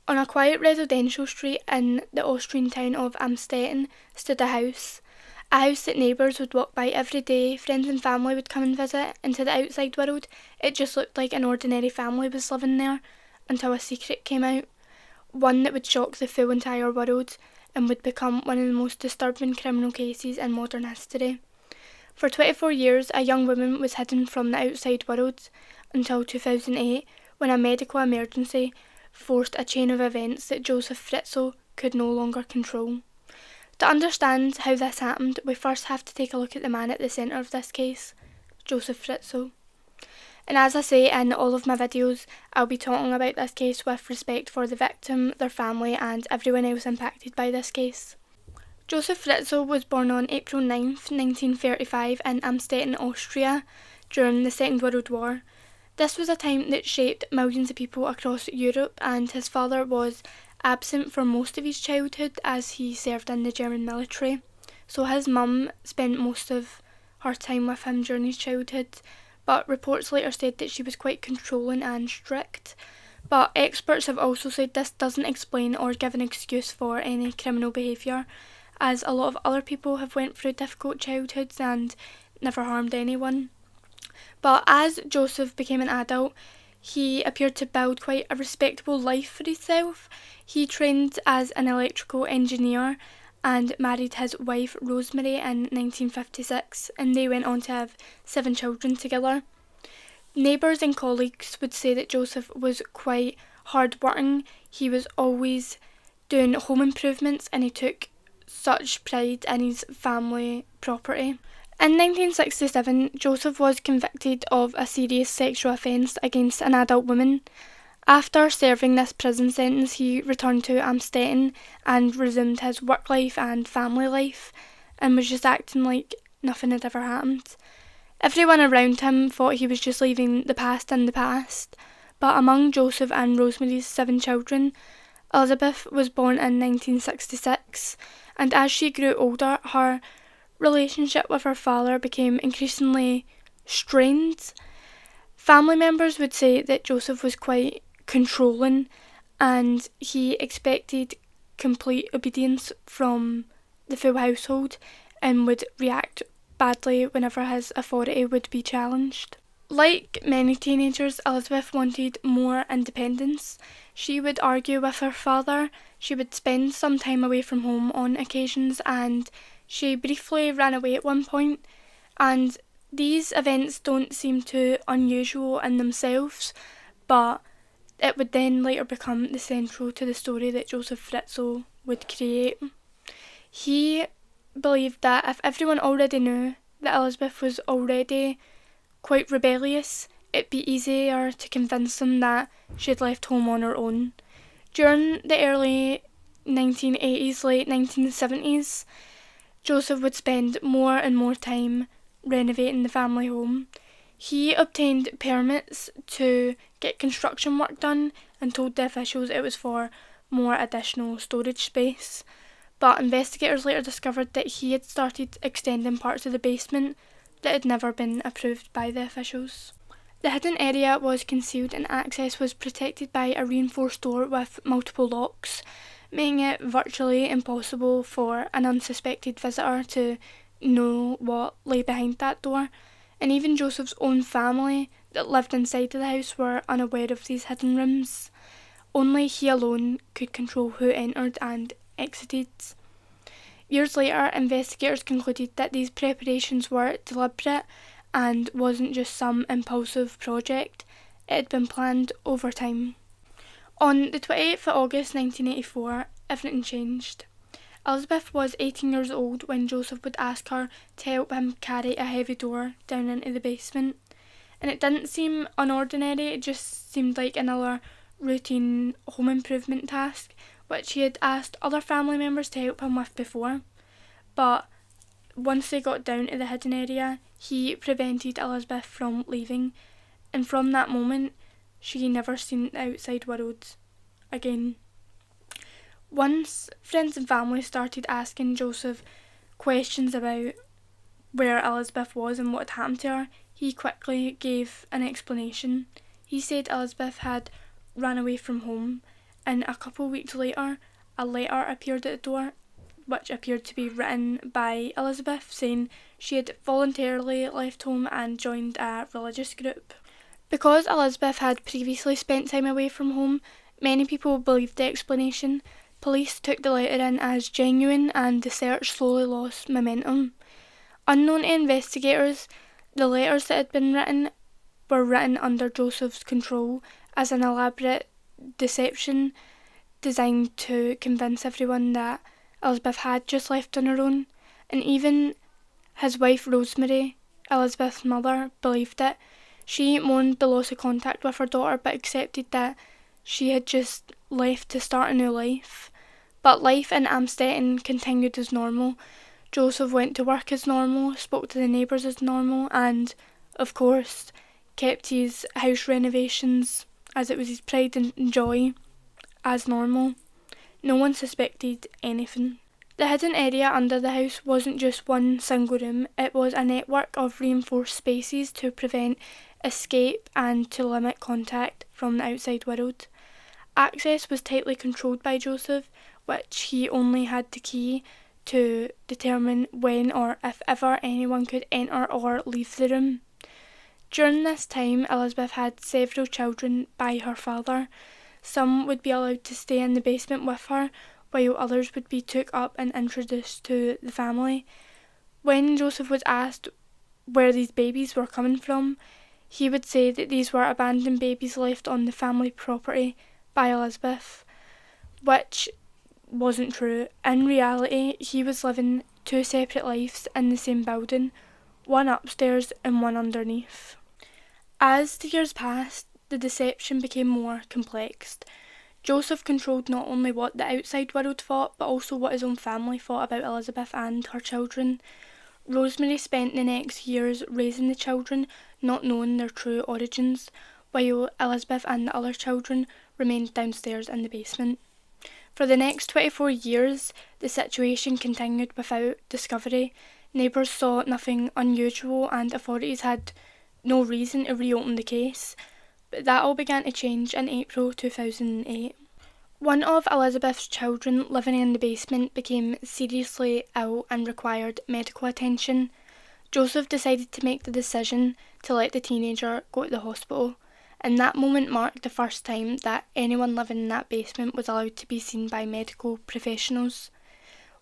On a quiet residential street in the Austrian town of Amstetten stood a house that neighbours would walk by every day, friends and family would come and visit, and to the outside world it just looked like an ordinary family was living there, until a secret came out, one that would shock the full entire world and would become one of the most disturbing criminal cases in modern history. For 24 years, a young woman was hidden from the outside world until 2008, when a medical emergency forced a chain of events that Josef Fritzl could no longer control. To understand how this happened, we first have to take a look at the man at the centre of this case, Josef Fritzl. And as I say in all of my videos, I'll be talking about this case with respect for the victim, their family and everyone else impacted by this case. Josef Fritzl was born on April 9th, 1935 in Amstetten, Austria, during the Second World War. This was a time that shaped millions of people across Europe, and his father was absent for most of his childhood as he served in the German military. So his mum spent most of her time with him during his childhood, but reports later said that she was quite controlling and strict. But experts have also said this doesn't explain or give an excuse for any criminal behaviour, as a lot of other people have went through difficult childhoods and never harmed anyone. But as Joseph became an adult, he appeared to build quite a respectable life for himself. He trained as an electrical engineer and married his wife Rosemary in 1956, and they went on to have 7 children together. Neighbours and colleagues would say that Joseph was quite hard-working. He was always doing home improvements and he took such pride in his family property. In 1967, Joseph was convicted of a serious sexual offence against an adult woman. After serving this prison sentence, he returned to Amstetten and resumed his work life and family life, and was just acting like nothing had ever happened. Everyone around him thought he was just leaving the past in the past, but among Joseph and Rosemary's 7 children, Elisabeth was born in 1966, and as she grew older, her relationship with her father became increasingly strained. Family members would say that Joseph was quite controlling and he expected complete obedience from the full household and would react badly whenever his authority would be challenged. Like many teenagers, Elisabeth wanted more independence. She would argue with her father, she would spend some time away from home on occasions, and she briefly ran away at one point. And these events don't seem too unusual in themselves, but it would then later become the central to the story that Josef Fritzl would create. He believed that if everyone already knew that Elisabeth was already quite rebellious, it'd be easier to convince them that she'd left home on her own. During the early 1980s, late 1970s, Joseph would spend more and more time renovating the family home. He obtained permits to get construction work done and told the officials it was for more additional storage space. But investigators later discovered that he had started extending parts of the basement that had never been approved by the officials. The hidden area was concealed and access was protected by a reinforced door with multiple locks, making it virtually impossible for an unsuspected visitor to know what lay behind that door. And even Joseph's own family that lived inside of the house were unaware of these hidden rooms. Only he alone could control who entered and exited. Years later, investigators concluded that these preparations were deliberate and wasn't just some impulsive project. It had been planned over time. On the 28th of August 1984, everything changed. Elisabeth was 18 years old when Joseph would ask her to help him carry a heavy door down into the basement. And it didn't seem unordinary, it just seemed like another routine home improvement task, which he had asked other family members to help him with before. But once they got down to the hidden area, he prevented Elisabeth from leaving, and from that moment, she never seen the outside world again. Once friends and family started asking Joseph questions about where Elisabeth was and what had happened to her, he quickly gave an explanation. He said Elisabeth had ran away from home and a couple weeks later a letter appeared at the door, which appeared to be written by Elisabeth, saying she had voluntarily left home and joined a religious group. Because Elisabeth had previously spent time away from home, many people believed the explanation. Police took the letter in as genuine and the search slowly lost momentum. Unknown to investigators, the letters that had been written were written under Josef's control as an elaborate deception designed to convince everyone that Elisabeth had just left on her own, and even his wife Rosemary, Elisabeth's mother, believed it. She mourned the loss of contact with her daughter but accepted that she had just left to start a new life. But life in Amstetten continued as normal. Josef went to work as normal, spoke to the neighbours as normal, and, of course, kept his house renovations, as it was his pride and joy, as normal. No one suspected anything. The hidden area under the house wasn't just one single room, it was a network of reinforced spaces to prevent escape and to limit contact from the outside world. Access was tightly controlled by Josef, which he only had the key to determine when or if ever anyone could enter or leave the room. During this time, Elisabeth had several children by her father. Some would be allowed to stay in the basement with her, while others would be took up and introduced to the family. When Josef was asked where these babies were coming from, he would say that these were abandoned babies left on the family property by Elisabeth, which wasn't true. In reality, he was living two separate lives in the same building, one upstairs and one underneath. As the years passed, the deception became more complex. Josef controlled not only what the outside world thought, but also what his own family thought about Elisabeth and her children. Rosemary spent the next years raising the children, not knowing their true origins, while Elisabeth and the other children remained downstairs in the basement. For the next 24 years, the situation continued without discovery. Neighbours saw nothing unusual and authorities had no reason to reopen the case. But that all began to change in April 2008. One of Elisabeth's children living in the basement became seriously ill and required medical attention. Josef decided to make the decision to let the teenager go to the hospital, and that moment marked the first time that anyone living in that basement was allowed to be seen by medical professionals.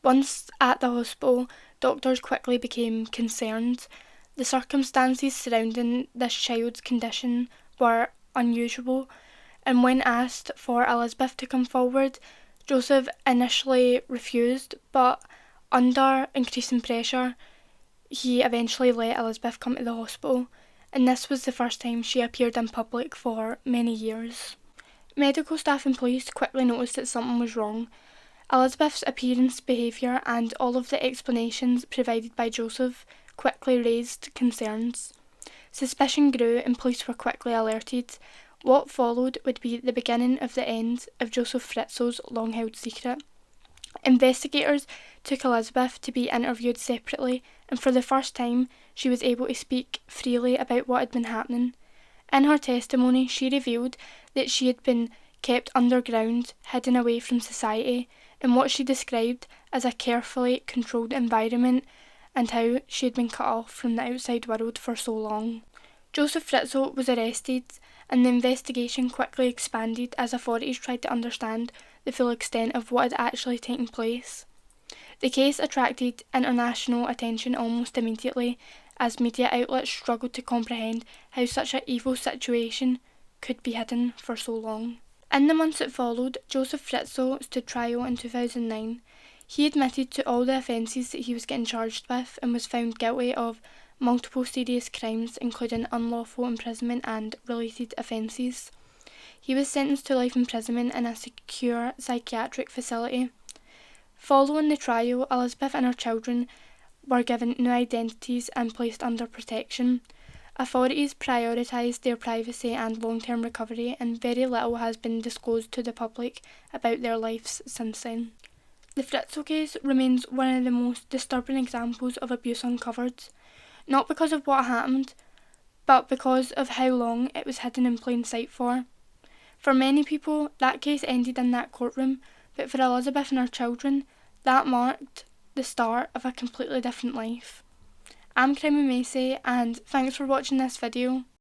Once at the hospital, doctors quickly became concerned. The circumstances surrounding this child's condition were unusual, and when asked for Elisabeth to come forward, Josef initially refused, but under increasing pressure, he eventually let Elisabeth come to the hospital, and this was the first time she appeared in public for many years. Medical staff and police quickly noticed that something was wrong. Elisabeth's appearance, behaviour, and all of the explanations provided by Josef quickly raised concerns. Suspicion grew and police were quickly alerted. What followed would be the beginning of the end of Josef Fritzl's long-held secret. Investigators took Elisabeth to be interviewed separately, and for the first time she was able to speak freely about what had been happening. In her testimony, she revealed that she had been kept underground, hidden away from society, in what she described as a carefully controlled environment, and how she had been cut off from the outside world for so long. Josef Fritzl was arrested, and the investigation quickly expanded as authorities tried to understand the full extent of what had actually taken place. The case attracted international attention almost immediately, as media outlets struggled to comprehend how such an evil situation could be hidden for so long. In the months that followed, Josef Fritzl stood trial in 2009. He admitted to all the offences that he was getting charged with and was found guilty of multiple serious crimes, including unlawful imprisonment and related offences. He was sentenced to life imprisonment in a secure psychiatric facility. Following the trial, Elisabeth and her children were given new identities and placed under protection. Authorities prioritised their privacy and long-term recovery, and very little has been disclosed to the public about their lives since then. The Fritzl case remains one of the most disturbing examples of abuse uncovered, not because of what happened, but because of how long it was hidden in plain sight for. For many people, that case ended in that courtroom, but for Elisabeth and her children, that marked the start of a completely different life. I'm Crime Macy, and thanks for watching this video.